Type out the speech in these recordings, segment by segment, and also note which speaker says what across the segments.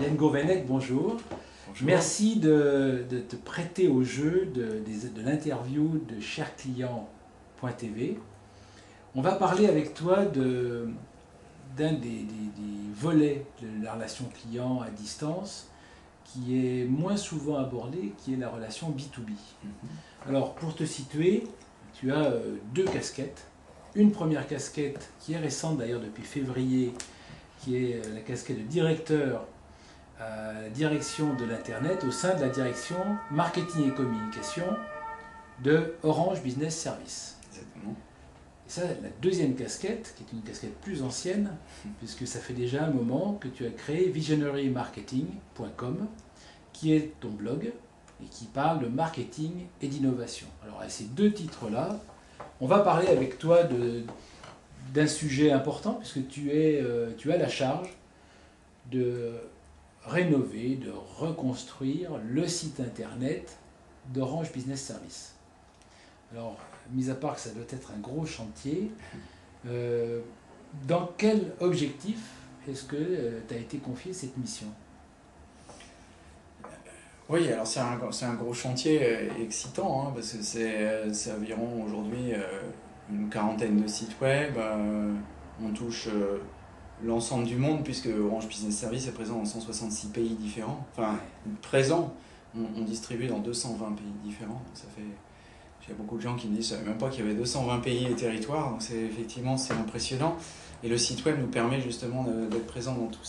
Speaker 1: Yann Gourvenec, bonjour.
Speaker 2: Bonjour.
Speaker 1: Merci de te prêter au jeu de l'interview de cherclient.tv. On va parler avec toi d'un des volets de la relation client à distance qui est moins souvent abordé, qui est la relation B2B. Alors, pour te situer, tu as deux casquettes. Une première casquette qui est récente d'ailleurs depuis février, qui est la casquette de directeur à la direction de l'Internet au sein de la direction marketing et communication de Orange Business Services.
Speaker 2: Exactement.
Speaker 1: Et ça, la deuxième casquette, qui est une casquette plus ancienne, puisque ça fait déjà un moment que tu as créé visionarymarketing.com, qui est ton blog et qui parle de marketing et d'innovation. Alors, à ces deux titres-là, on va parler avec toi d'un sujet important, puisque tu as la charge de rénover, de reconstruire le site internet d'Orange Business Services. Alors, mis à part que ça doit être un gros chantier, dans quel objectif est-ce que tu as été confié cette mission ?
Speaker 2: Oui, alors c'est un gros chantier excitant, hein, parce que c'est environ aujourd'hui une quarantaine de sites web. On touche l'ensemble du monde, puisque Orange Business Services est présent dans 166 pays différents. Enfin, présent, on distribue dans 220 pays différents. Donc ça fait... Il y a beaucoup de gens qui me disent, je ne savais même pas qu'il y avait 220 pays et territoires, donc effectivement c'est impressionnant. Et le site web nous permet justement d'être présent dans tous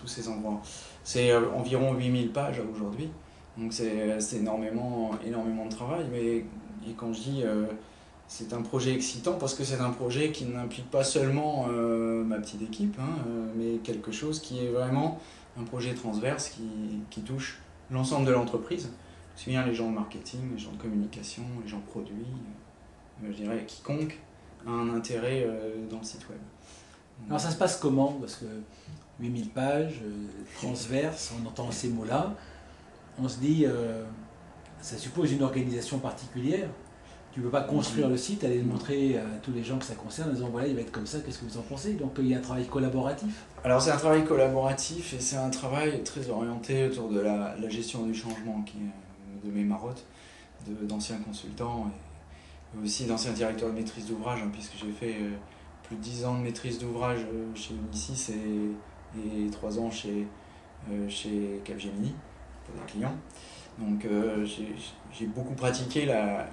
Speaker 2: ces endroits. C'est environ 8000 pages aujourd'hui, donc c'est énormément de travail. Et quand je dis c'est un projet excitant, parce que c'est un projet qui n'implique pas seulement ma petite équipe, mais quelque chose qui est vraiment un projet transverse qui touche l'ensemble de l'entreprise. Aussi bien les gens de marketing, les gens de communication, les gens produits, je dirais quiconque a un intérêt dans le site web.
Speaker 1: Alors ça se passe comment ? Parce que 8000 pages, transverse, on entend ces mots-là, on se dit, ça suppose une organisation particulière. Tu ne peux pas construire le site, aller le montrer à tous les gens que ça concerne, en disant voilà, il va être comme ça, qu'est-ce que vous en pensez ? Donc il y a un travail collaboratif.
Speaker 2: Alors c'est un travail collaboratif et c'est un travail très orienté autour de la gestion du changement, qui est de mes marottes, d'anciens consultants et aussi d'anciens directeurs de maîtrise d'ouvrage, puisque j'ai fait plus de 10 ans de maîtrise d'ouvrage chez Unisys et 3 ans chez Capgemini pour des clients. Donc j'ai beaucoup pratiqué la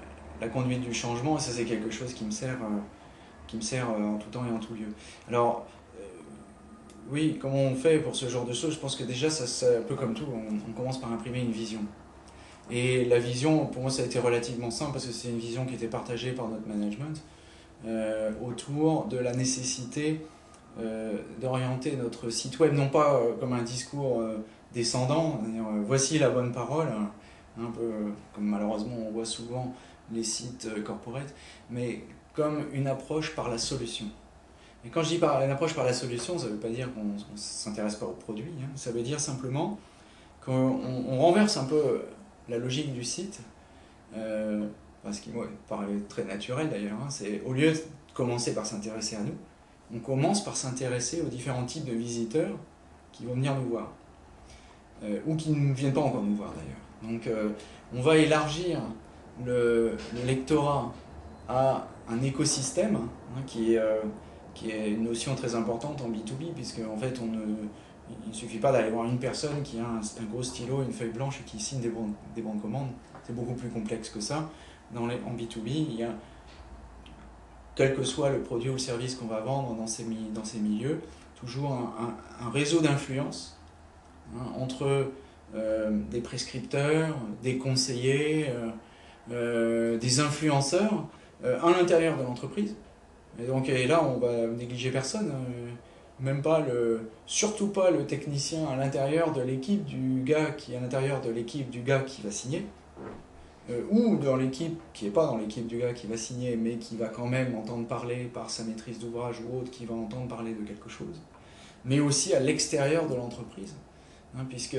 Speaker 2: conduite du changement, et ça c'est quelque chose qui me sert en tout temps et en tout lieu. Alors oui, comment on fait pour ce genre de choses ? Je pense que déjà c'est un peu comme tout, on commence par imprimer une vision. Et la vision, pour moi, ça a été relativement simple, parce que c'est une vision qui était partagée par notre management autour de la nécessité d'orienter notre site web, non pas comme un discours descendant, c'est-à-dire voici la bonne parole, un peu comme malheureusement on voit souvent les sites corporate, mais comme une approche par la solution. Et quand je dis une approche par la solution, ça ne veut pas dire qu'on ne s'intéresse pas au produit, ça veut dire simplement qu'on renverse un peu la logique du site, ce qui me paraît très naturel d'ailleurs, c'est au lieu de commencer par s'intéresser à nous, on commence par s'intéresser aux différents types de visiteurs qui vont venir nous voir, ou qui ne viennent pas encore nous voir d'ailleurs. Donc on va élargir le lectorat à un écosystème qui est une notion très importante en B2B, puisque en fait il ne suffit pas d'aller voir une personne qui a un gros stylo, une feuille blanche et qui signe des bons de commande. C'est beaucoup plus complexe que ça. En B2B, il y a, quel que soit le produit ou le service qu'on va vendre dans ces milieux, toujours un réseau d'influence entre des prescripteurs, des conseillers, des influenceurs à l'intérieur de l'entreprise. Et là, on va négliger personne. Surtout pas le technicien à l'intérieur de l'équipe du gars qui est à l'intérieur de l'équipe du gars qui va signer, ou dans l'équipe qui n'est pas dans l'équipe du gars qui va signer, mais qui va quand même entendre parler par sa maîtrise d'ouvrage ou autre, qui va entendre parler de quelque chose, mais aussi à l'extérieur de l'entreprise, puisque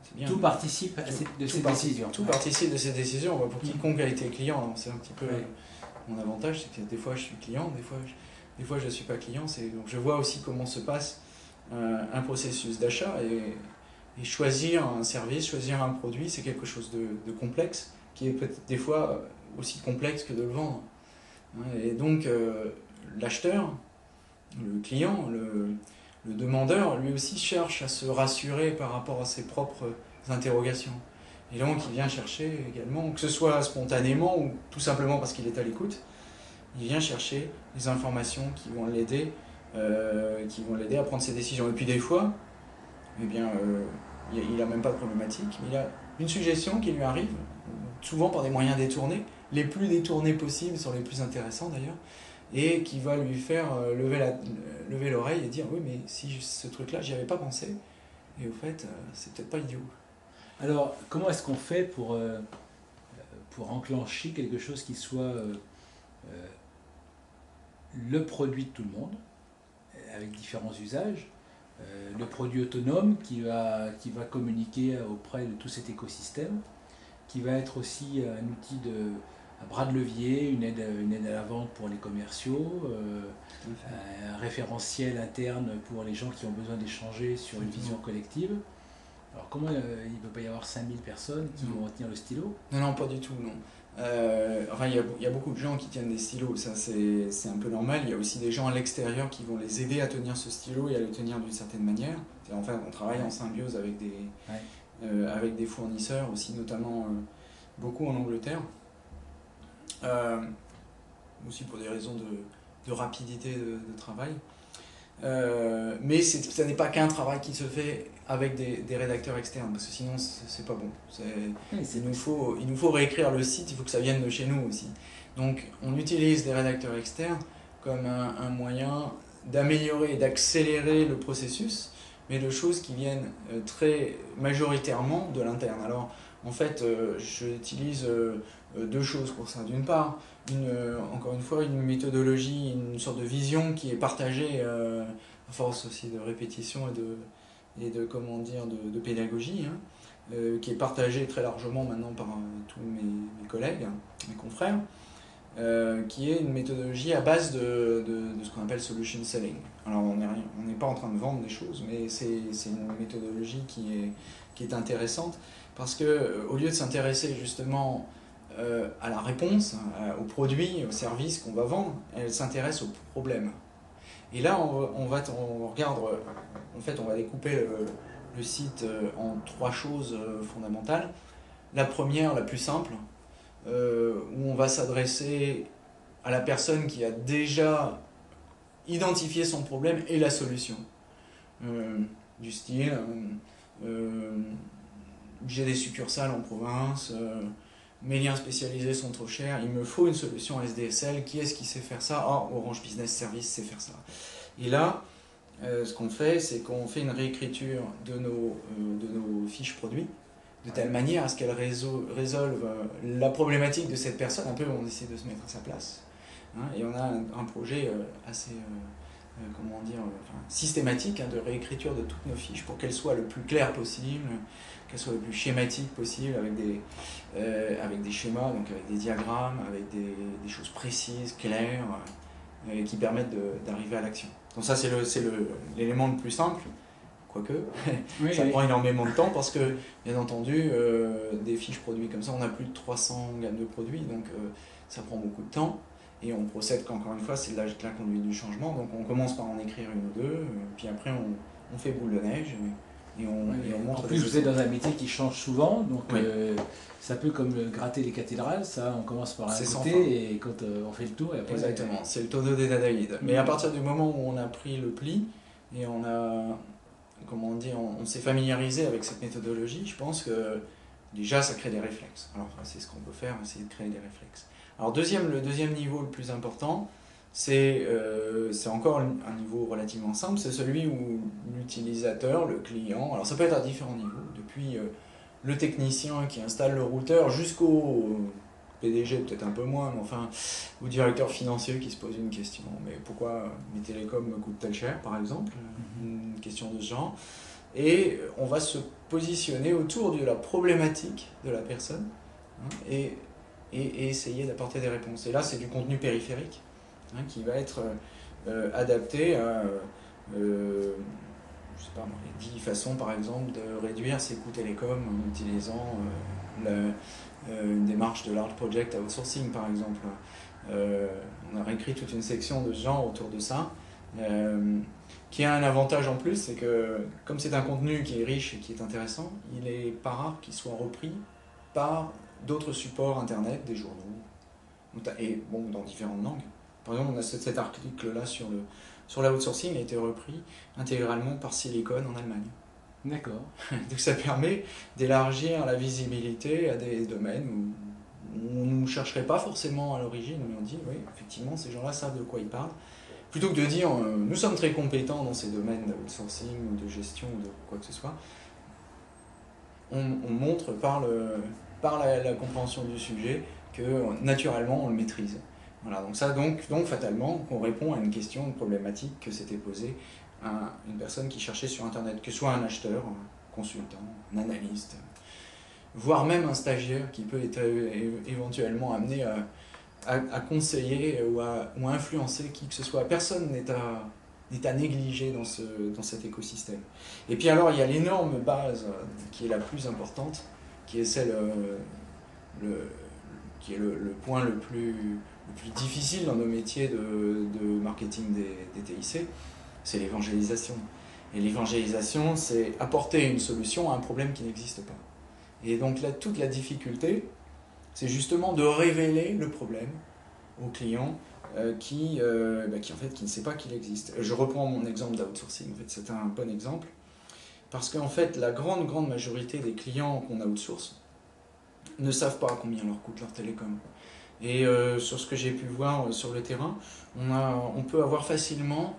Speaker 2: c'est bien.
Speaker 1: Tout participe de ces décisions.
Speaker 2: Tout participe de ces décisions, pour quiconque a été client. C'est un petit peu mon avantage, c'est que des fois je suis client, des fois je ne suis pas client. Donc je vois aussi comment se passe un processus d'achat et choisir un service, choisir un produit, c'est quelque chose de complexe, qui est peut-être des fois aussi complexe que de le vendre. Et donc l'acheteur, le client, le demandeur, lui aussi cherche à se rassurer par rapport à ses propres interrogations. Et donc il vient chercher également, que ce soit spontanément ou tout simplement parce qu'il est à l'écoute, il vient chercher des informations qui vont l'aider à prendre ses décisions. Et puis des fois, eh bien, il n'a même pas de problématique, mais il a une suggestion qui lui arrive, souvent par des moyens détournés, les plus détournés possibles sont les plus intéressants d'ailleurs, et qui va lui faire lever l'oreille et dire oui mais si ce truc-là j'y avais pas pensé, et au fait c'est peut-être pas idiot.
Speaker 1: Alors, comment est-ce qu'on fait pour enclencher quelque chose qui soit le produit de tout le monde, avec différents usages, le produit autonome qui va communiquer auprès de tout cet écosystème, qui va être aussi un outil un bras de levier, une aide à la vente pour les commerciaux, un référentiel interne pour les gens qui ont besoin d'échanger sur une vision collective. Alors comment il ne peut pas y avoir 5000 personnes qui vont tenir le stylo?
Speaker 2: Non, pas du tout, non. Enfin, il y a beaucoup de gens qui tiennent des stylos, ça c'est un peu normal. Il y a aussi des gens à l'extérieur qui vont les aider à tenir ce stylo et à le tenir d'une certaine manière. Enfin, on travaille en symbiose avec des fournisseurs aussi, notamment beaucoup en Angleterre. Aussi pour des raisons de rapidité de travail. Mais ça n'est pas qu'un travail qui se fait avec des rédacteurs externes, parce que sinon c'est pas bon. Il nous faut réécrire le site, il faut que ça vienne de chez nous aussi. Donc on utilise des rédacteurs externes comme un moyen d'améliorer et d'accélérer le processus, mais de choses qui viennent très majoritairement de l'interne. Alors en fait, j'utilise deux choses pour ça. D'une part, encore une fois, une méthodologie, une sorte de vision qui est partagée à force aussi de répétition et de pédagogie, qui est partagée très largement maintenant par tous mes collègues, mes confrères, qui est une méthodologie à base de ce qu'on appelle solution selling. Alors on n'est pas en train de vendre des choses, mais c'est une méthodologie qui est intéressante, parce que au lieu de s'intéresser justement à la réponse, au produit, au service qu'on va vendre, elle s'intéresse au problème. Et là, on va découper le site en trois choses fondamentales. La première, la plus simple, où on va s'adresser à la personne qui a déjà identifié son problème et la solution. Du style, j'ai des succursales en province, mes liens spécialisés sont trop chers, il me faut une solution SDSL, qui est-ce qui sait faire ça? Orange Business Service sait faire ça. Et là, ce qu'on fait, c'est qu'on fait une réécriture de nos fiches produits, de telle manière à ce qu'elles résolvent la problématique de cette personne. Un peu, on essaie de se mettre à sa place. Et on a un projet assez systématique de réécriture de toutes nos fiches pour qu'elles soient le plus claires possible, qu'elles soient le plus schématiques possible, avec des schémas, donc avec des diagrammes, avec des choses précises, claires, qui permettent d'arriver à l'action. Donc ça, c'est l'élément le plus simple, quoique oui, ça prend énormément de temps, parce que, bien entendu, des fiches produits comme ça, on a plus de 300 gammes de produits, donc ça prend beaucoup de temps. Et on procède qu'encore une fois, c'est de la conduite du changement. Donc on commence par en écrire une ou deux, puis après on fait boule de neige et on montre.
Speaker 1: En plus, vous êtes dans un métier qui change souvent, donc oui. C'est un peu comme gratter les cathédrales, ça, on commence par un côté et quand on fait le tour. Et après,
Speaker 2: exactement, c'est le tonneau des Dadaïdes. Mais à partir du moment où on a pris le pli et on s'est familiarisé avec cette méthodologie, je pense que déjà ça crée des réflexes. Alors c'est ce qu'on peut faire, essayer de créer des réflexes. Alors le deuxième niveau le plus important, c'est encore un niveau relativement simple, c'est celui où l'utilisateur, le client, alors ça peut être à différents niveaux, depuis le technicien qui installe le routeur jusqu'au PDG, peut-être un peu moins, mais enfin, au directeur financier qui se pose une question, mais pourquoi mes télécoms me coûtent tel cher, par exemple, une question de ce genre. Et on va se positionner autour de la problématique de la personne, et essayer d'apporter des réponses. Et là, c'est du contenu périphérique qui va être adapté à je sais pas, 10 façons par exemple de réduire ses coûts télécoms en utilisant une démarche de large project outsourcing par exemple. On a réécrit toute une section de ce genre autour de ça, qui a un avantage en plus, c'est que comme c'est un contenu qui est riche et qui est intéressant, il n'est pas rare qu'il soit repris par d'autres supports internet, des journaux, et bon, dans différentes langues. Par exemple, on a cet article-là sur l'outsourcing, a été repris intégralement par Silicon en Allemagne.
Speaker 1: D'accord.
Speaker 2: Donc ça permet d'élargir la visibilité à des domaines où on ne chercherait pas forcément à l'origine, mais on dit, oui, effectivement, ces gens-là savent de quoi ils parlent. Plutôt que de dire, nous sommes très compétents dans ces domaines d'outsourcing ou de gestion ou de quoi que ce soit, on montre par la compréhension du sujet que naturellement on le maîtrise. Voilà, donc fatalement, qu'on répond à une question, une problématique que s'était posée une personne qui cherchait sur Internet, que ce soit un acheteur, un consultant, un analyste, voire même un stagiaire qui peut être éventuellement amené à conseiller ou à influencer qui que ce soit. Personne n'est à négliger dans cet écosystème. Et puis alors, il y a l'énorme base qui est la plus importante, qui est celle, qui est le point le plus difficile dans nos métiers de marketing des TIC, c'est l'évangélisation. Et l'évangélisation, c'est apporter une solution à un problème qui n'existe pas. Et donc là, toute la difficulté, c'est justement de révéler le problème au client qui ne sait pas qu'il existe. Je reprends mon exemple d'outsourcing, en fait, c'est un bon exemple, parce qu'en fait, la grande majorité des clients qu'on outsource ne savent pas combien leur coûte leur télécom. Et sur ce que j'ai pu voir sur le terrain, on peut avoir facilement,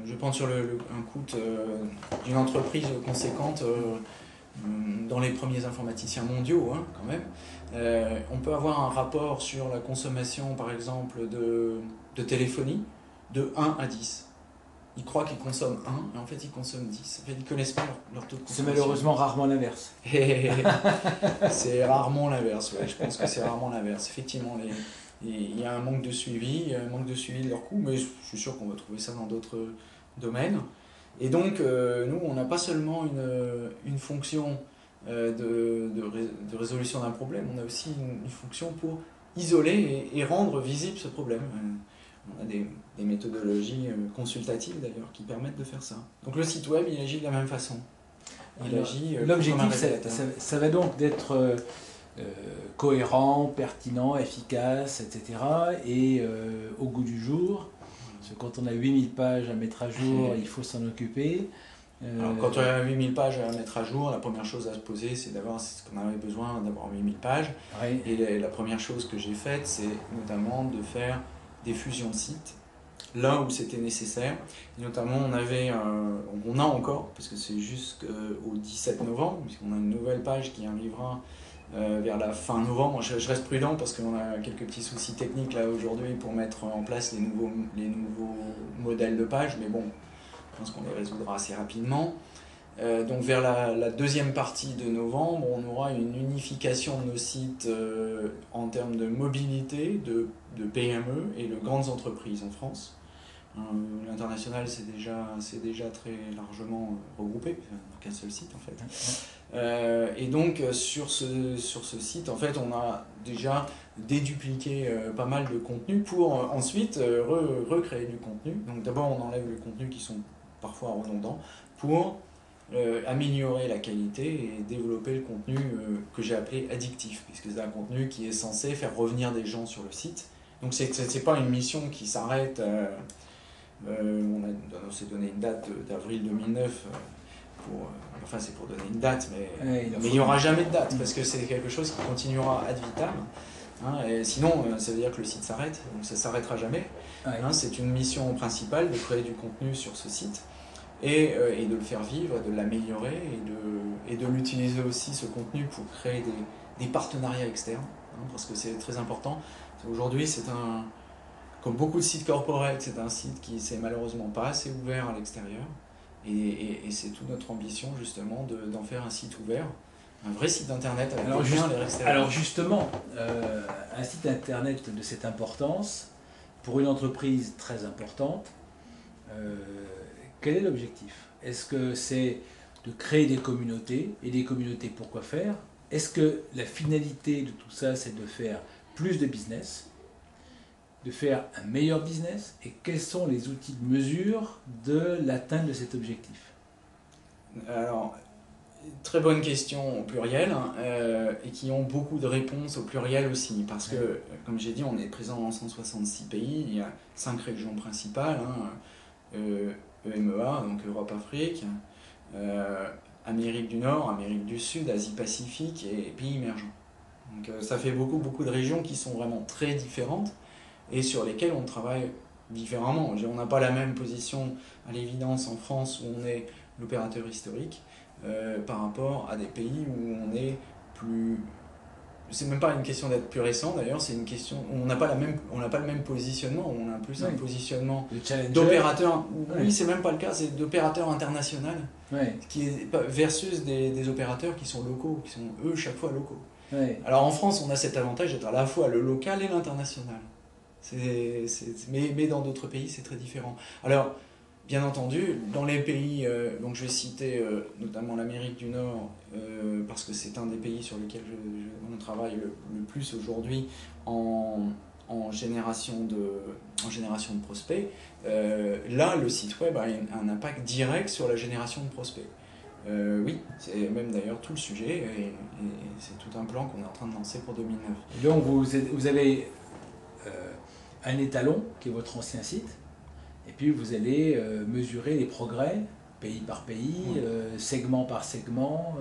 Speaker 2: je pense sur un coût d'une entreprise conséquente dans les premiers informaticiens mondiaux, hein, quand même, on peut avoir un rapport sur la consommation, par exemple, de téléphonie de 1 à 10. Ils croient qu'ils consomment 1, et en fait ils consomment 10. En fait, ils ne connaissent pas leur taux de consommation.
Speaker 1: C'est malheureusement rarement l'inverse.
Speaker 2: C'est rarement l'inverse, ouais. Je pense que c'est rarement l'inverse. Effectivement, il y a un manque de suivi, de leurs coûts, mais je suis sûr qu'on va trouver ça dans d'autres domaines. Et donc, nous, on n'a pas seulement une fonction de résolution d'un problème, on a aussi une fonction pour isoler et rendre visible ce problème. On a des méthodologies consultatives d'ailleurs qui permettent de faire ça. Donc le site web, il agit de la même façon.
Speaker 1: L'objectif, ça va donc d'être cohérent, pertinent, efficace, etc. et au goût du jour. Parce que quand on a 8000 pages à mettre à jour, il faut s'en occuper.
Speaker 2: Alors, quand on a 8000 pages à mettre à jour, la première chose à se poser, c'est d'avoir ce qu'on avait besoin d'avoir 8000 pages. Oui. Et la première chose que j'ai faite, c'est notamment de faire des fusions de sites, là où c'était nécessaire. Et notamment, on a encore, parce que c'est jusqu'au 17 novembre, puisqu'on a une nouvelle page qui arrivera vers la fin novembre. Je reste prudent parce qu'on a quelques petits soucis techniques là aujourd'hui pour mettre en place les nouveaux modèles de pages, mais bon, je pense qu'on les résoudra assez rapidement. Donc vers la deuxième partie de novembre, on aura une unification de nos sites en termes de mobilité, de PME et de grandes entreprises en France. L'international, c'est déjà très largement regroupé, dans qu'un seul site en fait. Et donc sur ce site, en fait, on a déjà dédupliqué pas mal de contenu pour ensuite recréer du contenu. Donc d'abord, on enlève les contenus qui sont parfois redondants pour améliorer la qualité et développer le contenu que j'ai appelé addictif, puisque c'est un contenu qui est censé faire revenir des gens sur le site. Donc c'est pas une mission qui s'arrête. On s'est donné une date d'avril 2009 enfin c'est pour donner une date, mais il n'y aura jamais de date parce que c'est quelque chose qui continuera ad vitam, hein, et sinon ça veut dire que le site s'arrête, donc ça ne s'arrêtera jamais. Hein, c'est une mission principale de créer du contenu sur ce site et de le faire vivre, de l'améliorer et de l'utiliser aussi ce contenu pour créer des partenariats externes, hein, parce que c'est très important. Aujourd'hui comme beaucoup de sites corporate, c'est un site qui s'est malheureusement pas assez ouvert à l'extérieur. Et c'est toute notre ambition justement d'en faire un site ouvert, un vrai site internet avec des liens vers l'extérieur.
Speaker 1: Alors justement, un site internet de cette importance, pour une entreprise très importante, quel est l'objectif? Est-ce que c'est de créer des communautés? Et des communautés, pourquoi faire? Est-ce que la finalité de tout ça, c'est de faire plus de business, de faire un meilleur business? Et quels sont les outils de mesure de l'atteinte de cet objectif?
Speaker 2: Alors, très bonne question au pluriel, et qui ont beaucoup de réponses au pluriel aussi, parce que, comme j'ai dit, on est présent dans 166 pays, il y a 5 régions principales, EMEA, donc Europe-Afrique, Amérique du Nord, Amérique du Sud, Asie-Pacifique et pays émergents. Donc ça fait beaucoup de régions qui sont vraiment très différentes et sur lesquelles on travaille différemment. On n'a pas la même position à l'évidence en France où on est l'opérateur historique par rapport à des pays où on est plus... C'est même pas une question d'être plus récent d'ailleurs, c'est une question où on n'a pas le même positionnement, on a plus un positionnement d'opérateur. Oui, c'est même pas le cas, c'est d'opérateur international, qui est versus des opérateurs qui sont locaux, qui sont eux chaque fois locaux. Alors en France, on a cet avantage d'être à la fois le local et l'international. Mais dans d'autres pays, c'est très différent. Alors, bien entendu, dans les pays, donc je vais citer notamment l'Amérique du Nord, parce que c'est un des pays sur lesquels on travaille le plus aujourd'hui en génération de prospects. Là, le site web a un impact direct sur la génération de prospects. Oui, c'est même d'ailleurs tout le sujet, et c'est tout un plan qu'on est en train de lancer pour 2009.
Speaker 1: Et donc vous avez un étalon qui est votre ancien site, et puis vous allez mesurer les progrès, pays par pays, segment par segment.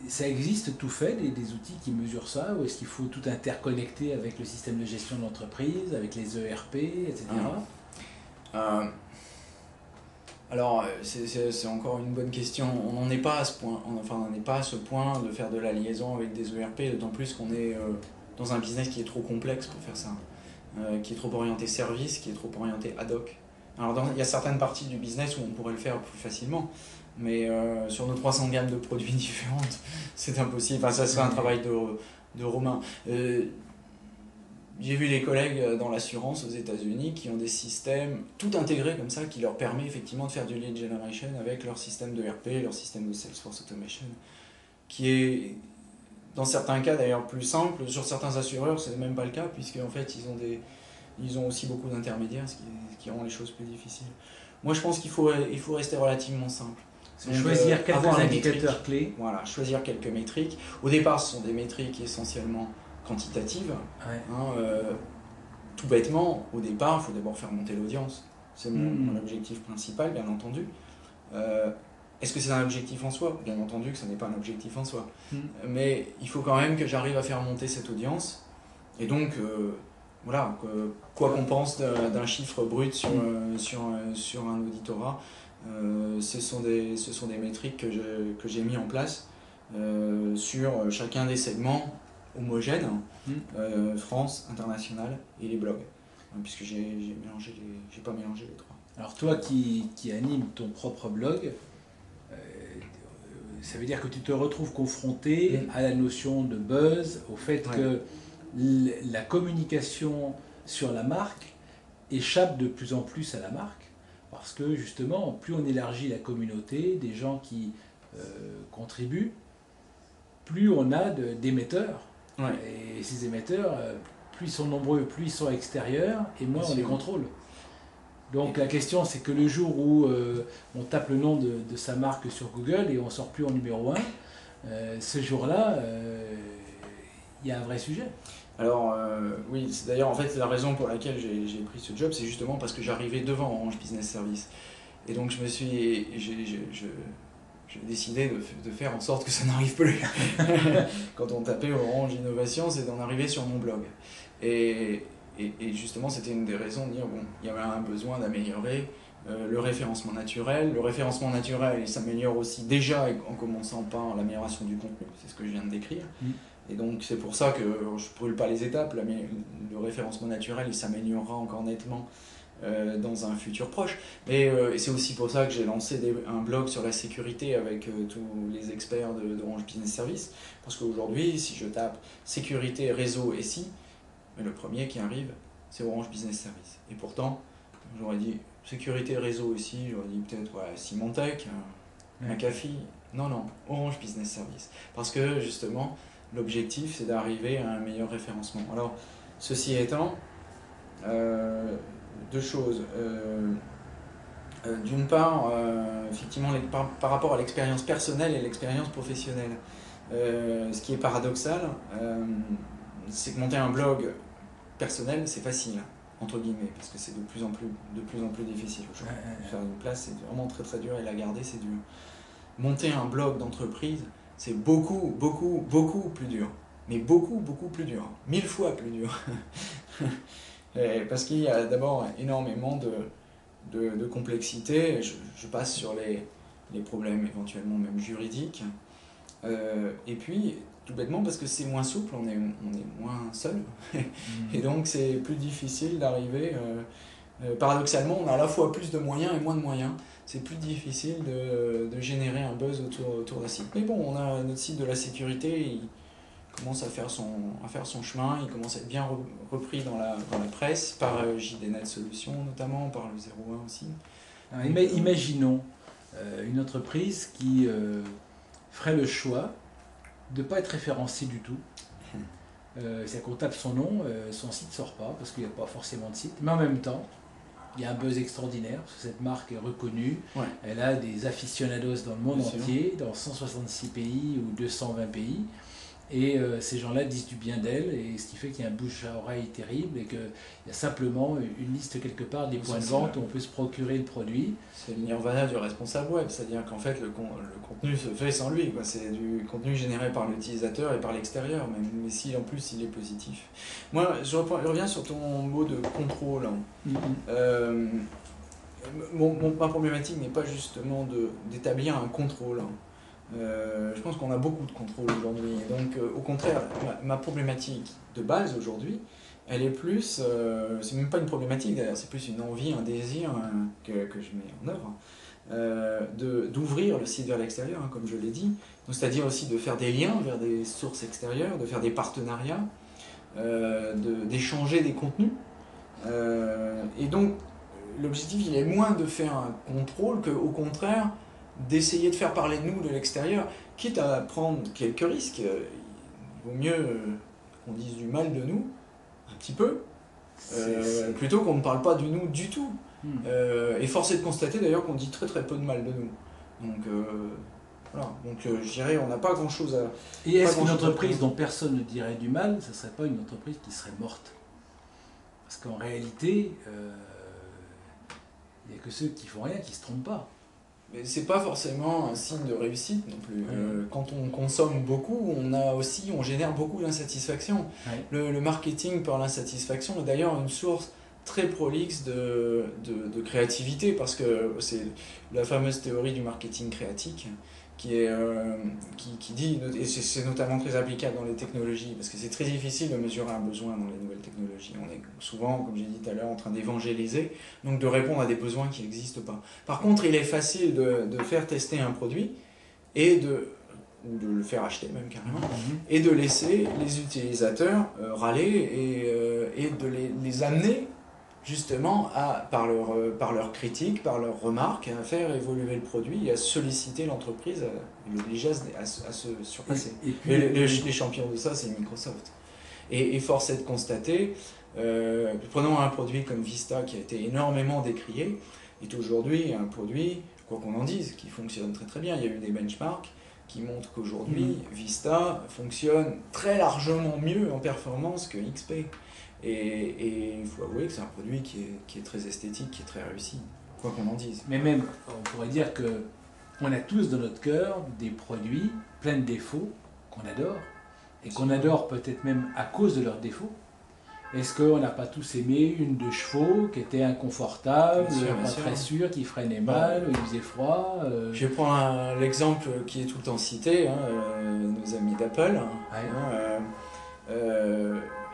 Speaker 1: Ça existe tout fait, des outils qui mesurent ça, ou est-ce qu'il faut tout interconnecter avec le système de gestion de l'entreprise, avec les ERP, etc.
Speaker 2: Alors, c'est encore une bonne question. On n'en est pas à ce point. On n'est pas à ce point de faire de la liaison avec des ERP, d'autant plus qu'on est dans un business qui est trop complexe pour faire ça, qui est trop orienté service, qui est trop orienté ad hoc. Alors, il y a certaines parties du business où on pourrait le faire plus facilement, mais sur nos 300 gammes de produits différentes, c'est impossible. Enfin, ça serait un travail de Romain. J'ai vu les collègues dans l'assurance aux États-Unis qui ont des systèmes tout intégrés comme ça qui leur permet effectivement de faire du lead generation avec leur système de RP, leur système de Salesforce Automation, qui est dans certains cas d'ailleurs plus simple. Sur certains assureurs, c'est même pas le cas, puisque en fait ils ont aussi beaucoup d'intermédiaires, ce qui rend les choses plus difficiles. Moi, je pense qu'il faut rester relativement simple.
Speaker 1: Donc, choisir quelques indicateurs clés.
Speaker 2: Voilà, choisir quelques métriques. Au départ, ce sont des métriques essentiellement quantitatives. Tout bêtement, au départ, il faut d'abord faire monter l'audience. C'est mon objectif principal, bien entendu. Est-ce que c'est un objectif en soi? Bien entendu que ce n'est pas un objectif en soi. Mais il faut quand même que j'arrive à faire monter cette audience. Et donc, voilà, quoi qu'on pense d'un chiffre brut sur un auditorat, ce sont des métriques que j'ai mis en place sur chacun des segments homogènes, France, international et les blogs, puisque j'ai pas mélangé les trois.
Speaker 1: Alors toi qui anime ton propre blog, ça veut dire que tu te retrouves confronté à la notion de buzz, au fait que la communication sur la marque échappe de plus en plus à la marque, parce que justement, plus on élargit la communauté des gens qui contribuent, plus on a d'émetteurs. Et ces émetteurs, plus ils sont nombreux, plus ils sont extérieurs, et moins on les contrôle. Donc la question, c'est que le jour où on tape le nom de sa marque sur Google et on ne sort plus en numéro 1, ce jour-là, il y a un vrai sujet.
Speaker 2: Alors oui, c'est d'ailleurs en fait la raison pour laquelle j'ai pris ce job, c'est justement parce que j'arrivais devant Orange Business Service. Et donc j'ai décidé de faire en sorte que ça n'arrive plus. Quand on tapait Orange Innovation, c'est d'en arriver sur mon blog. Et justement, c'était une des raisons de dire, bon, il y avait un besoin d'améliorer le référencement naturel. Le référencement naturel, il s'améliore aussi déjà en commençant par l'amélioration du contenu, c'est ce que je viens de décrire. Et donc c'est pour ça que je ne brûle pas les étapes, le référencement naturel, il s'améliorera encore nettement dans un futur proche. Mais c'est aussi pour ça que j'ai lancé un blog sur la sécurité avec tous les experts d'Orange Business Service. Parce qu'aujourd'hui, si je tape sécurité, réseau et SI, mais le premier qui arrive, c'est Orange Business Service. Et pourtant, j'aurais dit sécurité réseau aussi, j'aurais dit peut-être Symantec, McAfee. Non, Orange Business Service. Parce que justement, l'objectif c'est d'arriver à un meilleur référencement. Alors, ceci étant, deux choses. D'une part, effectivement, par rapport à l'expérience personnelle et l'expérience professionnelle, ce qui est paradoxal, c'est que monter un blog personnel, c'est facile, entre guillemets, parce que c'est de plus en plus difficile aujourd'hui. Faire une place, c'est vraiment très très dur, et la garder, c'est dur. Monter un blog d'entreprise, c'est beaucoup plus dur. Mais beaucoup plus dur. 1000 fois plus dur. Parce qu'il y a d'abord énormément de complexité. Je passe sur les problèmes éventuellement même juridiques. Et puis, tout bêtement, parce que c'est moins souple, on est moins seul. Et donc, c'est plus difficile d'arriver... paradoxalement, on a à la fois plus de moyens et moins de moyens. C'est plus difficile de générer un buzz autour d'un site. Mais bon, on a notre site de la sécurité, il commence à faire son chemin, il commence à être bien repris dans la presse, par JDNet Solutions notamment, par le 01 aussi.
Speaker 1: Alors, imaginons une entreprise qui ferait le choix de ne pas être référencée du tout. C'est-à-dire qu'on tape son nom, son site ne sort pas, parce qu'il n'y a pas forcément de site, mais en même temps, il y a un buzz extraordinaire, parce que cette marque est reconnue, elle a des aficionados dans le monde entier, dans 166 pays ou 220 pays, et ces gens-là disent du bien d'elle, et ce qui fait qu'il y a un bouche à oreille terrible, et qu'il y a simplement une liste quelque part des points de vente où on peut se procurer le produit.
Speaker 2: C'est le nirvana du responsable web, c'est-à-dire qu'en fait le contenu se fait sans lui, quoi. C'est du contenu généré par l'utilisateur et par l'extérieur, même mais si en plus il est positif. Moi, je reviens sur ton mot de contrôle. Ma problématique n'est pas justement d'établir un contrôle. Je pense qu'on a beaucoup de contrôle aujourd'hui. Donc, au contraire, ma problématique de base aujourd'hui, elle est plus, c'est même pas une problématique d'ailleurs, c'est plus une envie, un désir que je mets en œuvre, d'ouvrir le site vers l'extérieur, hein, comme je l'ai dit. C'est-à-dire aussi de faire des liens vers des sources extérieures, de faire des partenariats, d'échanger des contenus. Et donc, l'objectif, il est moins de faire un contrôle qu'au contraire, d'essayer de faire parler de nous de l'extérieur, quitte à prendre quelques risques. Il vaut mieux qu'on dise du mal de nous, un petit peu, plutôt qu'on ne parle pas de nous du tout. Et force est de constater d'ailleurs qu'on dit très très peu de mal de nous. Donc voilà, donc je dirais on n'a pas grand chose à...
Speaker 1: Et est-ce qu'une entreprise dont personne ne dirait du mal, ce ne serait pas une entreprise qui serait morte? Parce qu'en réalité, il n'y a que ceux qui font rien qui ne se trompent pas.
Speaker 2: Mais c'est pas forcément un signe de réussite non plus. Quand on consomme beaucoup, on génère beaucoup d'insatisfaction. Le marketing par l'insatisfaction est d'ailleurs une source très prolixe de créativité, parce que c'est la fameuse théorie du marketing créatique qui dit, et c'est notamment très applicable dans les technologies, parce que c'est très difficile de mesurer un besoin dans les nouvelles technologies. On est souvent, comme j'ai dit tout à l'heure, en train d'évangéliser, donc de répondre à des besoins qui n'existent pas. Par contre, il est facile de faire tester un produit et de le faire acheter même carrément, et de laisser les utilisateurs râler et de les amener justement par leur critique, par leurs remarques, à faire évoluer le produit et à solliciter l'entreprise, à l'obliger à se surpasser. Et puis, les champions de ça, c'est Microsoft. Et force est de constater, prenons un produit comme Vista qui a été énormément décrié, est aujourd'hui un produit, quoi qu'on en dise, qui fonctionne très très bien. Il y a eu des benchmarks qui montrent qu'aujourd'hui, Vista fonctionne très largement mieux en performance que XP. Et il faut avouer que c'est un produit qui est très esthétique, qui est très réussi, quoi qu'on en dise.
Speaker 1: Mais même, on pourrait dire qu'on a tous dans notre cœur des produits pleins de défauts qu'on adore, et qu'on adore peut-être même à cause de leurs défauts. Est-ce qu'on n'a pas tous aimé une de chevaux qui était inconfortable, pas très sûre, qui freinait mal, il faisait froid
Speaker 2: Je vais prendre l'exemple qui est tout le temps cité, nos amis d'Apple.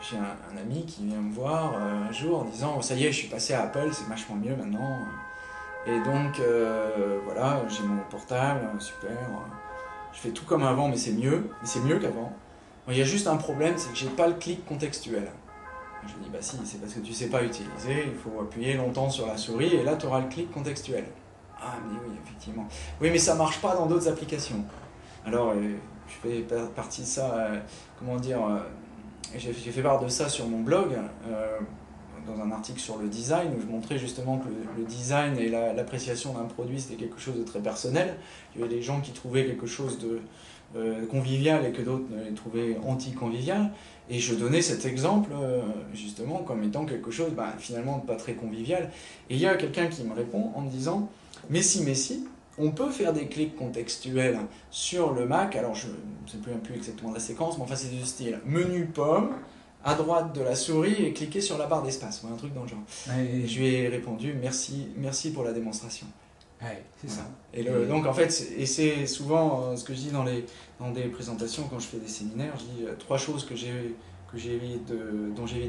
Speaker 2: J'ai un ami qui vient me voir un jour en disant « ça y est, je suis passé à Apple, c'est vachement mieux maintenant ». Et donc, voilà, j'ai mon portable, super, je fais tout comme avant, mais c'est mieux qu'avant. Il y a juste un problème, c'est que j'ai pas le clic contextuel. Je lui dis, bah si, c'est parce que tu sais pas utiliser, il faut appuyer longtemps sur la souris et là tu auras le clic contextuel. Ah, mais oui, effectivement. Oui, mais ça marche pas dans d'autres applications. Alors, je fais partie de ça, comment dire, j'ai fait part de ça sur mon blog, dans un article sur le design, où je montrais justement que le design et l'appréciation d'un produit, c'était quelque chose de très personnel. Il y avait des gens qui trouvaient quelque chose de convivial et que d'autres les trouvaient anti-convivial. Et je donnais cet exemple, justement, comme étant quelque chose, finalement, de pas très convivial. Et il y a quelqu'un qui me répond en me disant, mais si, on peut faire des clics contextuels sur le Mac. Alors, je ne sais plus exactement la séquence, mais enfin, c'est du style menu pomme, à droite de la souris et cliquer sur la barre d'espace, ou un truc dans le genre. Et je lui ai répondu, merci pour la démonstration.
Speaker 1: Ouais, c'est ça.
Speaker 2: Et donc en fait, c'est souvent ce que je dis dans des présentations quand je fais des séminaires, je dis trois choses dont j'évite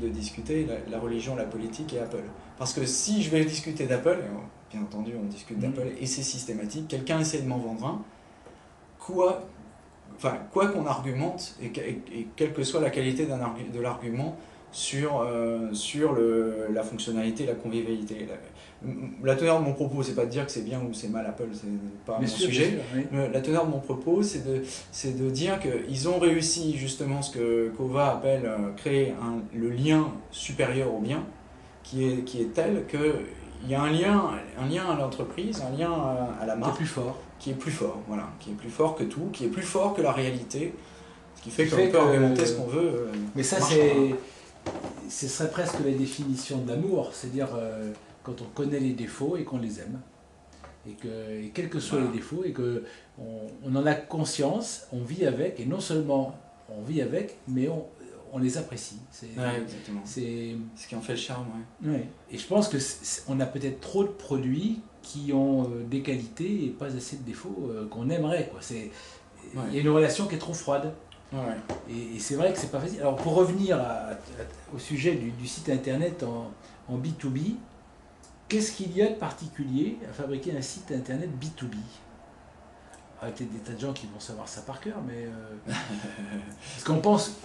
Speaker 2: de discuter, la religion, la politique et Apple. Parce que si je vais discuter d'Apple, et bien entendu on discute d'Apple et c'est systématique, quelqu'un essaie de m'en vendre un, quoi qu'on argumente et quelle que soit la qualité de l'argument sur la fonctionnalité, la convivialité. La teneur de mon propos, c'est pas de dire que c'est bien ou c'est mal Apple, c'est pas mon sujet.
Speaker 1: Oui.
Speaker 2: La teneur de mon propos, c'est de dire qu'ils ont réussi justement ce que Cova appelle créer le lien supérieur au bien, qui est tel qu'il y a un lien à l'entreprise, un lien à la marque. Qui est plus fort, voilà, qui est plus fort que tout, qui est plus fort que la réalité, ce qui fait qu'on peut argumenter ce qu'on veut.
Speaker 1: Mais ça, ce serait presque la définition de l'amour, c'est-à-dire quand on connaît les défauts et qu'on les aime, et quels que soient les défauts, et qu'on en a conscience, on vit avec, et non seulement on vit avec, mais on les apprécie.
Speaker 2: Exactement. C'est ce qui en fait le charme.
Speaker 1: Ouais. Et je pense qu'on a peut-être trop de produits qui ont des qualités et pas assez de défauts qu'on aimerait, quoi. Il y a une relation qui est trop froide.
Speaker 2: Ouais.
Speaker 1: Et c'est vrai que c'est pas facile. Alors pour revenir au sujet du site internet en B2B, qu'est-ce qu'il y a de particulier à fabriquer un site internet B2B? Il y a peut-être des tas de gens qui vont savoir ça par cœur, mais parce qu'on pense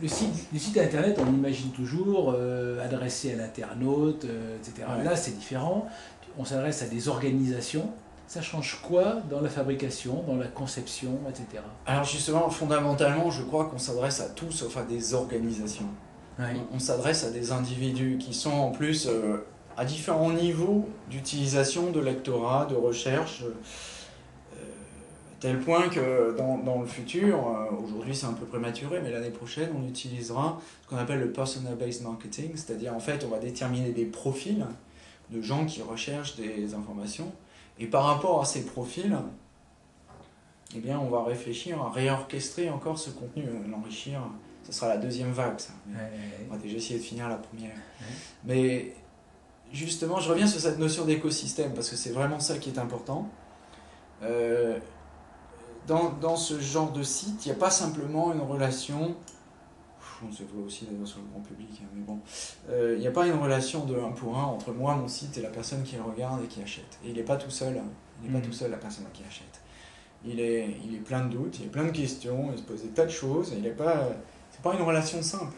Speaker 1: le site internet, on imagine toujours adressé à l'internaute, etc.
Speaker 2: Ouais.
Speaker 1: Là, c'est différent. On s'adresse à des organisations. Ça change quoi dans la fabrication, dans la conception, etc.
Speaker 2: Alors justement, fondamentalement, je crois qu'on s'adresse à tous, sauf à des organisations.
Speaker 1: Ouais.
Speaker 2: On s'adresse à des individus qui sont en plus à différents niveaux d'utilisation, de lectorat, de recherche, tel point que dans le futur, aujourd'hui c'est un peu prématuré, mais l'année prochaine on utilisera ce qu'on appelle le persona-based marketing, c'est-à-dire en fait on va déterminer des profils de gens qui recherchent des informations, et par rapport à ces profils, eh bien, on va réfléchir à réorchestrer encore ce contenu, l'enrichir. Ce sera la deuxième vague, ça. On va déjà essayer de finir la première. Mais justement, je reviens sur cette notion d'écosystème, parce que c'est vraiment ça qui est important. Dans ce genre de site, il n'y a pas simplement une relation, on se voit aussi d'ailleurs sur le grand public, mais bon, il n'y a pas une relation de 1 pour 1 entre moi, mon site et la personne qui le regarde et qui achète. Et il n'est pas tout seul, pas tout seul la personne qui achète. Il est plein de doutes, il a plein de questions, il se pose des tas de choses, c'est pas une relation simple.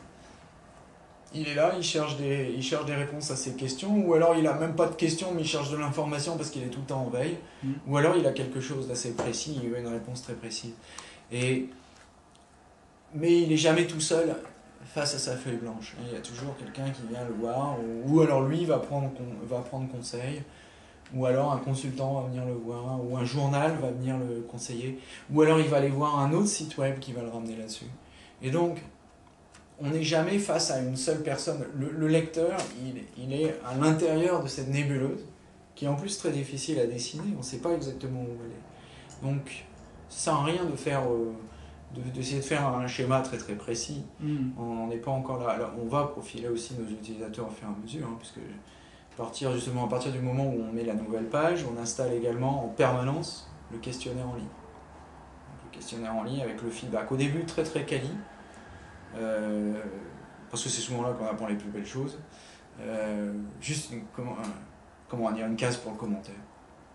Speaker 2: Il est là, il cherche des réponses à ses questions, ou alors il n'a même pas de questions, mais il cherche de l'information parce qu'il est tout le temps en veille, ou alors il a quelque chose d'assez précis, il veut une réponse très précise. Mais il n'est jamais tout seul face à sa feuille blanche. Il y a toujours quelqu'un qui vient le voir, ou alors lui va prendre conseil, ou alors un consultant va venir le voir, ou un journal va venir le conseiller, ou alors il va aller voir un autre site web qui va le ramener là-dessus. Et donc, on n'est jamais face à une seule personne. Le lecteur, il est à l'intérieur de cette nébuleuse, qui est en plus très difficile à dessiner, on ne sait pas exactement où elle est. Donc, ça ne sert à rien d'essayer de faire un schéma très très précis. On n'est pas encore là. Alors, on va profiler aussi nos utilisateurs au fur et à mesure, puisque à partir du moment où on met la nouvelle page, on installe également en permanence le questionnaire en ligne. Donc, le questionnaire en ligne avec le feedback. Au début, très très quali, parce que c'est souvent là qu'on apprend les plus belles choses. Juste une case pour le commentaire.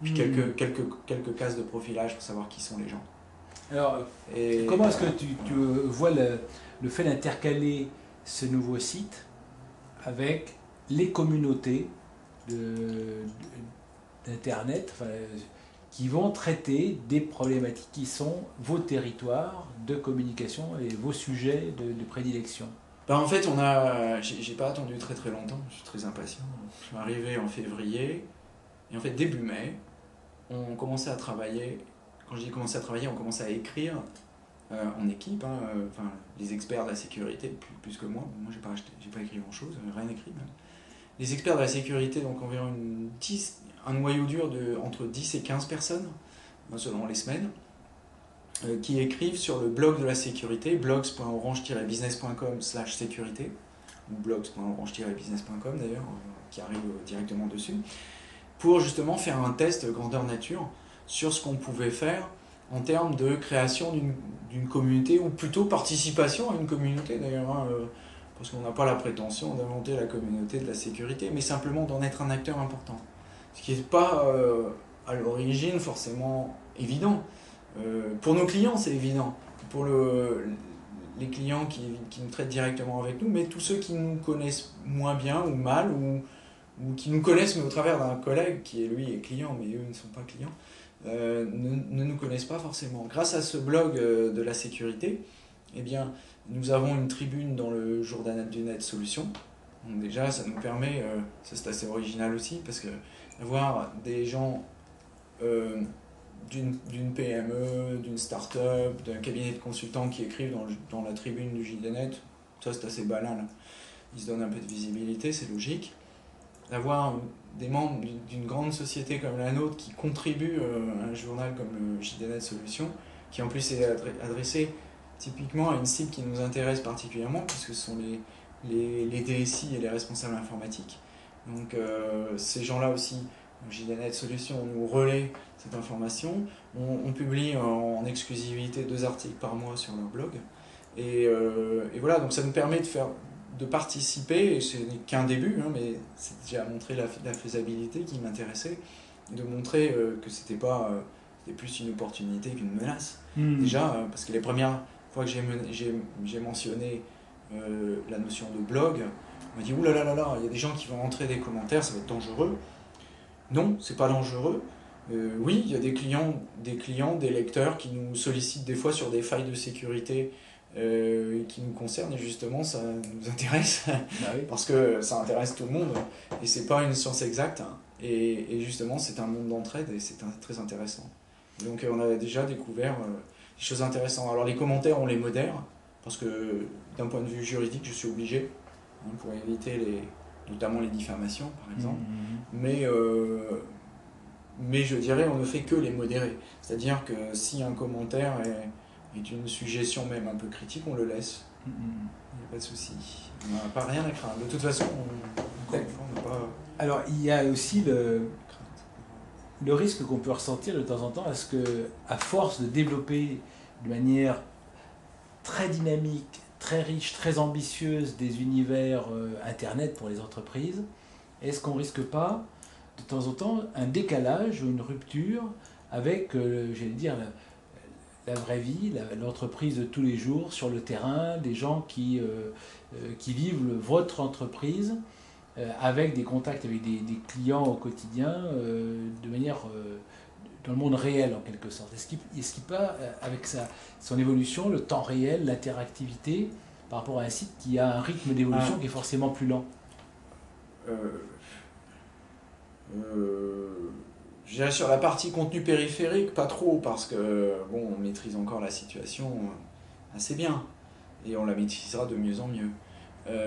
Speaker 2: Puis quelques cases de profilage pour savoir qui sont les gens.
Speaker 1: Alors, comment est-ce que tu vois le fait d'intercaler ce nouveau site avec les communautés d'Internet, enfin, qui vont traiter des problématiques qui sont vos territoires de communication et vos sujets de prédilection.
Speaker 2: Ben, en fait, j'ai pas attendu très très longtemps, je suis très impatient. Je suis arrivé en février, et en fait, début mai, on commençait à travailler. Quand je dis commencer à travailler, on commençait à écrire en équipe, hein, enfin, les experts de la sécurité, plus que moi. Moi, j'ai pas écrit grand-chose, rien écrit même. Les experts de la sécurité, donc environ un noyau dur entre 10 et 15 personnes, selon les semaines, qui écrivent sur le blog de la sécurité, blogs.orange-business.com/sécurité, ou blogs.orange-business.com d'ailleurs, qui arrive directement dessus, pour justement faire un test grandeur nature sur ce qu'on pouvait faire en termes de création d'une communauté, ou plutôt participation à une communauté d'ailleurs, hein, parce qu'on n'a pas la prétention d'inventer la communauté de la sécurité, mais simplement d'en être un acteur important. Ce qui n'est pas à l'origine forcément évident. Pour nos clients, c'est évident. Pour les clients qui nous traitent directement avec nous, mais tous ceux qui nous connaissent moins bien ou mal, ou qui nous connaissent mais au travers d'un collègue qui lui est client, mais eux ne sont pas clients, ne nous connaissent pas forcément. Grâce à ce blog de la sécurité, eh bien, nous avons une tribune dans le journal du net Solutions. Donc déjà, ça nous permet, ça c'est assez original aussi, parce que d'avoir des gens d'une PME, d'une start-up, d'un cabinet de consultants qui écrivent dans la tribune du JDNet, ça c'est assez banal. Ils se donnent un peu de visibilité, c'est logique. D'avoir des membres d'une grande société comme la nôtre qui contribuent à un journal comme le JDNet Solutions, qui en plus est adressé typiquement à une cible qui nous intéresse particulièrement, puisque ce sont les DSI et les responsables informatiques. Donc ces gens-là aussi, JDNet Solutions, nous relaie cette information. On publie en exclusivité 2 articles par mois sur leur blog. Et voilà, donc ça nous permet de participer, et ce n'est qu'un début, hein, mais c'est déjà montrer la faisabilité qui m'intéressait, de montrer que c'était plus une opportunité qu'une menace. Déjà, parce que les premières fois que j'ai mentionné la notion de blog, on m'a dit ouh là là là là, il y a des gens qui vont entrer des commentaires, ça va être dangereux. Non, c'est pas dangereux. Oui, il y a des clients, des lecteurs qui nous sollicitent des fois sur des failles de sécurité qui nous concernent, et justement ça nous intéresse parce que ça intéresse tout le monde et c'est pas une science exacte, hein, et justement c'est un monde d'entraide et c'est très intéressant. Donc on a déjà découvert des choses intéressantes. Alors les commentaires on les modère parce que d'un point de vue juridique je suis obligé, hein, pour éviter notamment les diffamations par exemple, mais je dirais on ne fait que les modérer, c'est-à-dire que si un commentaire est une suggestion même un peu critique, on le laisse. Il n'y a pas de souci. On n'a pas rien à craindre. De toute façon, on n'a pas...
Speaker 1: Alors, il y a aussi le risque qu'on peut ressentir de temps en temps, est-ce qu'à force de développer de manière très dynamique, très riche, très ambitieuse des univers Internet pour les entreprises, est-ce qu'on ne risque pas de temps en temps un décalage ou une rupture avec, j'allais dire, la vraie vie, l'entreprise de tous les jours, sur le terrain, des gens qui vivent votre entreprise avec des contacts avec des clients au quotidien de manière dans le monde réel en quelque sorte. Est-ce qu'il peut, avec son évolution, le temps réel, l'interactivité, par rapport à un site qui a un rythme d'évolution qui est forcément plus lent?
Speaker 2: Je dirais sur la partie contenu périphérique, pas trop, parce que bon, on maîtrise encore la situation assez bien, et on la maîtrisera de mieux en mieux.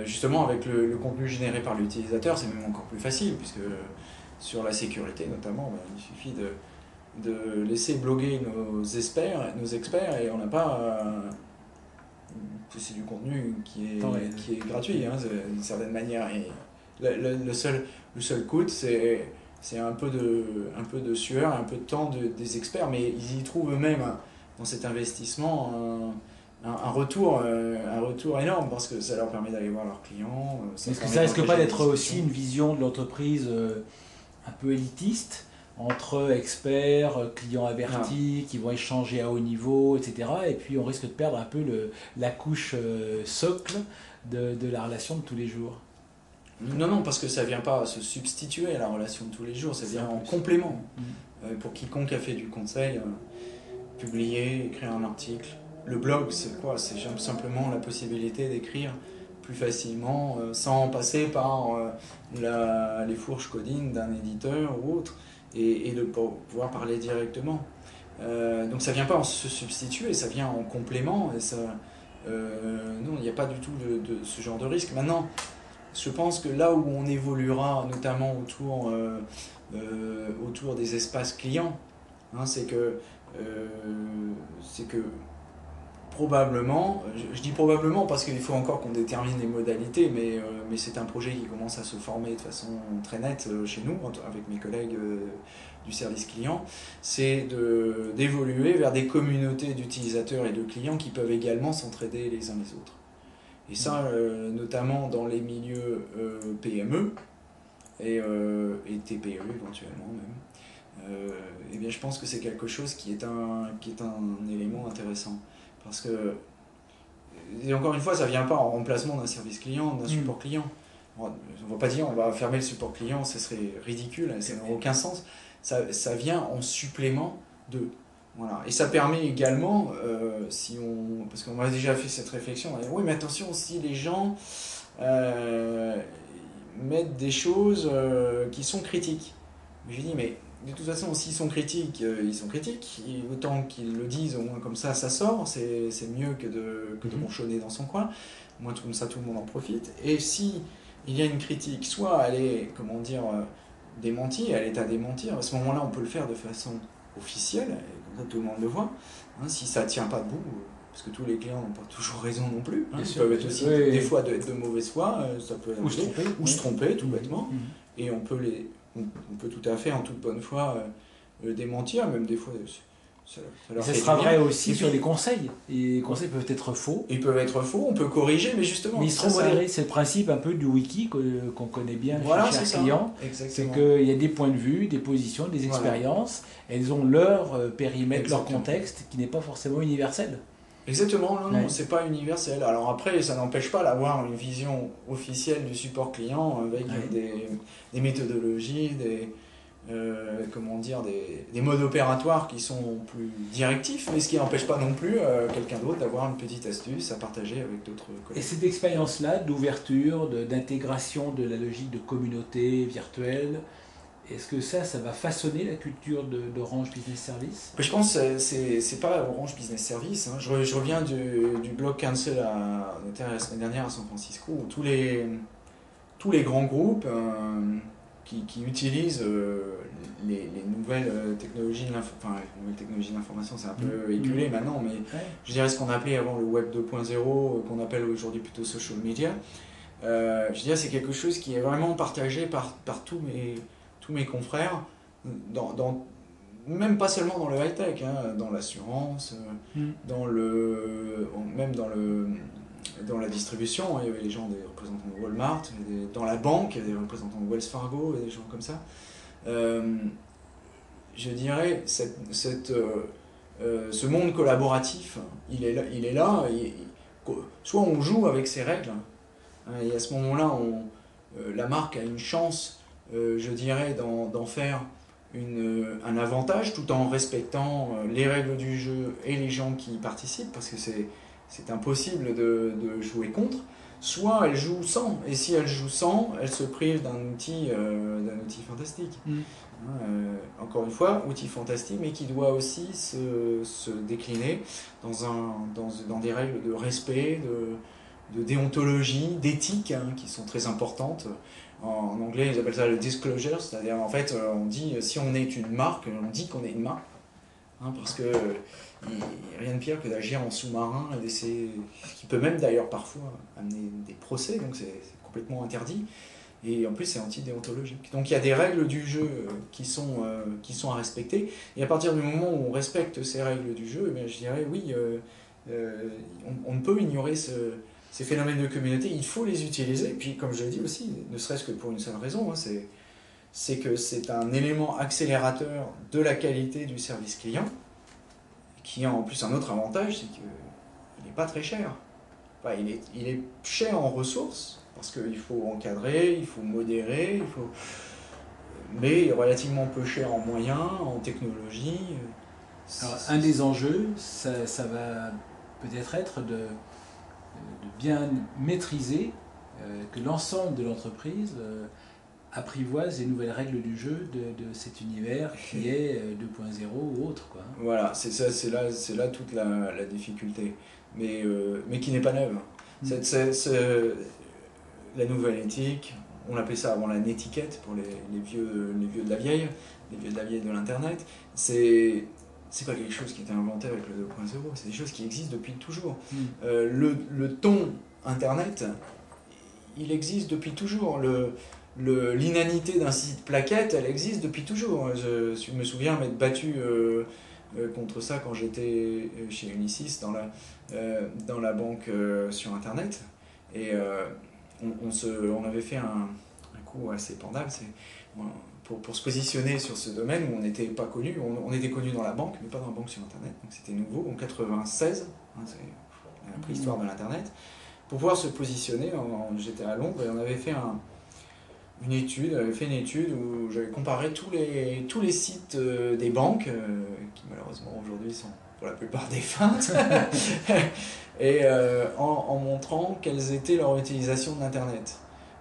Speaker 2: Justement, avec le contenu généré par l'utilisateur, c'est même encore plus facile, puisque sur la sécurité notamment, il suffit de laisser bloguer nos experts, et on n'a pas... c'est du contenu qui est gratuit, hein, d'une certaine manière. Et le seul coût, c'est un peu de sueur, un peu de temps des experts, mais ils y trouvent eux-mêmes dans cet investissement un retour énorme, parce que ça leur permet d'aller voir leurs clients.
Speaker 1: Est-ce que ça risque pas d'être aussi une vision de l'entreprise un peu élitiste, entre experts, clients avertis, qui vont échanger à haut niveau, etc. Et puis on risque de perdre un peu la couche socle de la relation de tous les jours?
Speaker 2: Non, parce que ça vient pas se substituer à la relation de tous les jours, ça vient en complément. Pour quiconque a fait du conseil, publier, écrire un article. Le blog, c'est quoi? C'est simplement la possibilité d'écrire plus facilement, sans passer par les fourches codines d'un éditeur ou autre, et de pouvoir parler directement. Donc ça vient pas en se substituer, ça vient en complément, et ça, non, il n'y a pas du tout de ce genre de risque. Maintenant, je pense que là où on évoluera, notamment autour des espaces clients, hein, c'est que probablement, je dis probablement parce qu'il faut encore qu'on détermine les modalités, mais c'est un projet qui commence à se former de façon très nette chez nous, avec mes collègues du service client, c'est d'évoluer vers des communautés d'utilisateurs et de clients qui peuvent également s'entraider les uns les autres. Et ça, notamment dans les milieux PME et TPE éventuellement même, eh bien, je pense que c'est quelque chose qui est un élément intéressant. Parce que, et encore une fois, ça ne vient pas en remplacement d'un service client, d'un support client. On ne va pas dire on va fermer le support client, ce serait ridicule, ça n'a aucun sens. Ça vient en supplément de. Voilà. Et ça permet également, parce qu'on a déjà fait cette réflexion, oui mais attention, si les gens mettent des choses qui sont critiques. Je dis mais de toute façon, s'ils sont critiques, ils sont critiques. Et autant qu'ils le disent, au moins comme ça sort. C'est mieux que de ronchonner dans son coin. Au moins comme ça, tout le monde en profite. Et si il y a une critique, soit elle est, démentie, elle est à démentir, à ce moment-là, on peut le faire de façon officielle, et comme ça tout le monde le voit. Hein, si ça ne tient pas debout, parce que tous les clients n'ont pas toujours raison non plus. Hein, ils peuvent être aussi des fois de mauvaise foi, ça peut ou se tromper tout bêtement. Et on peut tout à fait, en toute bonne foi, démentir, même des fois.
Speaker 1: Ça sera vrai aussi sur les conseils. Et les conseils peuvent être faux.
Speaker 2: Ils peuvent être faux, on peut corriger, mais justement.
Speaker 1: Mais ils seront modérés. C'est le principe un peu du wiki qu'on connaît bien chez chaque client. C'est qu'il y a des points de vue, des positions, des expériences. Elles ont leur périmètre, leur contexte, qui n'est pas forcément universel.
Speaker 2: Exactement, non, c'est pas universel. Alors après, ça n'empêche pas d'avoir une vision officielle du support client avec des méthodologies, des modes opératoires qui sont plus directifs, mais ce qui n'empêche pas non plus quelqu'un d'autre d'avoir une petite astuce à partager avec d'autres collègues.
Speaker 1: Et cette expérience-là d'ouverture, d'intégration de la logique de communauté virtuelle, est-ce que ça va façonner la culture d'Orange Business Service?
Speaker 2: Je pense que c'est pas Orange Business Service. Hein. Je reviens du Blog Council la semaine dernière à San Francisco, où tous les grands groupes qui utilisent les nouvelles technologies de l'information, c'est un peu véhiculé maintenant, mais je dirais ce qu'on appelait avant le Web 2.0, qu'on appelle aujourd'hui plutôt social media. Je dirais c'est quelque chose qui est vraiment partagé par tous mes confrères, même pas seulement dans le high-tech, hein, dans l'assurance, même dans la distribution. Il y avait les gens, des représentants de Walmart, dans la banque, il y a des représentants de Wells Fargo et des gens comme ça. Je dirais ce monde collaboratif, il est là soit on joue avec ses règles, et à ce moment-là, la marque a une chance, je dirais, d'en faire un avantage tout en respectant les règles du jeu et les gens qui y participent, parce que c'est impossible de jouer contre. Soit elle joue sans, et si elle joue sans, elle se prive d'un outil fantastique. Encore une fois, outil fantastique, mais qui doit aussi se décliner dans des règles de respect, de déontologie, d'éthique, qui sont très importantes. En anglais, ils appellent ça le disclosure, c'est-à-dire en fait, on dit, si on est une marque, on dit qu'on est une marque, parce que il n'y a rien de pire que d'agir en sous-marin, qui peut même d'ailleurs parfois amener des procès, donc c'est complètement interdit, et en plus c'est anti-déontologique. Donc il y a des règles du jeu qui sont à respecter, et à partir du moment où on respecte ces règles du jeu, eh bien, je dirais oui, on ne peut ignorer ces phénomènes de communauté, il faut les utiliser, et puis comme je l'ai dit aussi, ne serait-ce que pour une seule raison, c'est que c'est un élément accélérateur de la qualité du service client, qui a en plus un autre avantage, c'est qu'il n'est pas très cher. Enfin, il est cher en ressources, parce qu'il faut encadrer, il faut modérer, mais relativement peu cher en moyens, en technologie.
Speaker 1: Alors, un des enjeux, ça va peut-être être de bien maîtriser que l'ensemble de l'entreprise apprivoise les nouvelles règles du jeu de cet univers qui est 2.0 ou autre, quoi.
Speaker 2: Voilà, c'est là toute la difficulté, mais qui n'est pas neuve. La nouvelle éthique, on appelait ça avant la netiquette pour les vieux de la vieille, de l'Internet. C'est pas quelque chose qui était inventé avec le 2.0, c'est des choses qui existent depuis toujours. Le ton Internet, il existe depuis toujours. L'inanité d'un site plaquette, elle existe depuis toujours. Je me souviens m'être battu contre ça quand j'étais chez Unisys dans la banque sur Internet. Et on avait fait un coup assez pendable. Pour se positionner sur ce domaine où on n'était pas connu, on était connu dans la banque, mais pas dans la banque sur Internet, donc c'était nouveau, en 96, c'est la préhistoire de l'Internet. Pour pouvoir se positionner, j'étais à Londres et on avait fait une étude où j'avais comparé tous les sites des banques, qui malheureusement aujourd'hui sont pour la plupart défuntes, et en montrant quelles étaient leurs utilisations de l'Internet.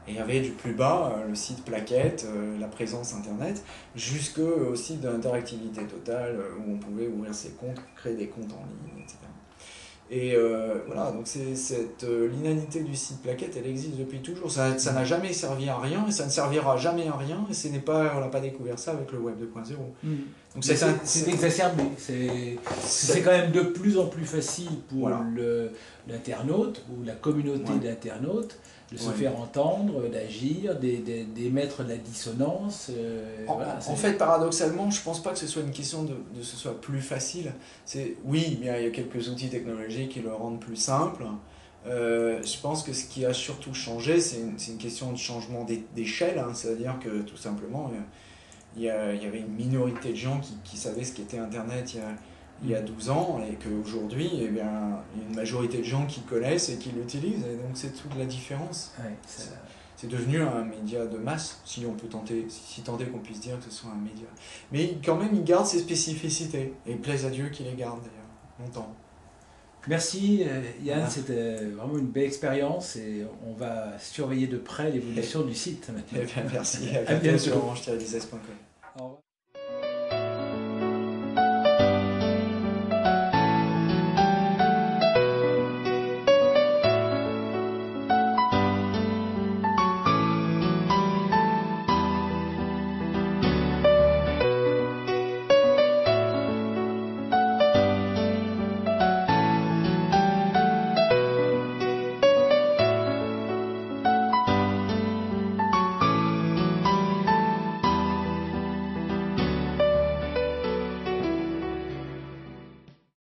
Speaker 2: Et il y avait du plus bas le site plaquette, la présence Internet, jusque au site d'interactivité totale où on pouvait ouvrir ses comptes, créer des comptes en ligne, etc. Et voilà, donc l'inanité du site plaquette, elle existe depuis toujours. Ça n'a jamais servi à rien et ça ne servira jamais à rien. Et on n'a pas découvert ça avec le Web 2.0.
Speaker 1: Donc c'est exacerbé. C'est quand même de plus en plus facile pour l'internaute ou la communauté d'internautes de se faire entendre, d'agir, d'émettre de la dissonance.
Speaker 2: En fait, paradoxalement, je ne pense pas que ce soit une question de ce soit plus facile. Oui, il y a quelques outils technologiques qui le rendent plus simple. Je pense que ce qui a surtout changé, c'est une question de changement d'échelle. Hein, c'est-à-dire que tout simplement, il y avait une minorité de gens qui savaient ce qu'était Internet il y a 12 ans, et qu'aujourd'hui, il y a une majorité de gens qui connaissent et qui l'utilisent, et donc c'est toute la différence.
Speaker 1: Ouais,
Speaker 2: c'est devenu un média de masse, si on peut tenter qu'on puisse dire que ce soit un média. Mais quand même, il garde ses spécificités, et plaise à Dieu qu'il les garde d'ailleurs, longtemps.
Speaker 1: Merci Yann, c'était vraiment une belle expérience et on va surveiller de près l'évolution du site maintenant.
Speaker 2: Merci, à bientôt sur orange-business.com.